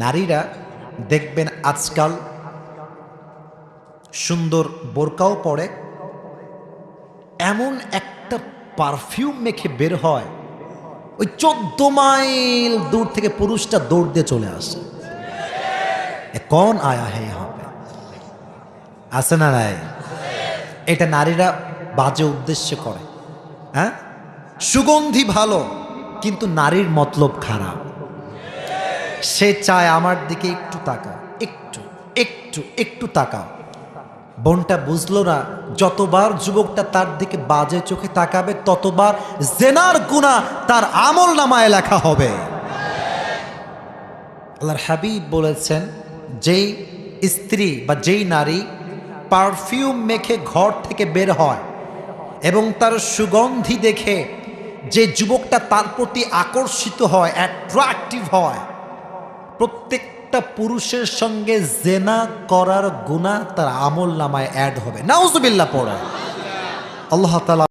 নারীরা দেখবেন আজকাল সুন্দর বোরকাও পরে, এমন একটা পারফিউম মেখে বের হয়, ওই 14 মাইল দূর থেকে পুরুষটা দৌড় দিয়ে চলে আসে। কোন আয়া হে হবে আছে না নাই? এটা নারীরা বাজে উদ্দেশ্যে করে। হ্যাঁ, সুগন্ধি ভালো কিন্তু নারীর মতলব খারাপ। সে চায় আমার দিকে একটু তাকাও, একটু একটু একটু তাকাও। বোনটা বুঝলো না, যতবার যুবকটা তার দিকে বাজে চোখে তাকাবে ততবার জেনার গুনাহ তার আমল নামায় লেখা হবে। আল্লাহর হাবিব বলেছেন, যেই স্ত্রী বা যেই নারী পারফিউম মেখে ঘর থেকে বের হয় এবং তার সুগন্ধি দেখে যে যুবকটা তার প্রতি আকর্ষিত হয়, অ্যাট্রাকটিভ হয়, প্রত্যেকটা পুরুষের সঙ্গে জেনা করার গুনাহ তার আমল নামায় অ্যাড হবে। নাউজুবিল্লাহ পড়া। আল্লাহ তাআলা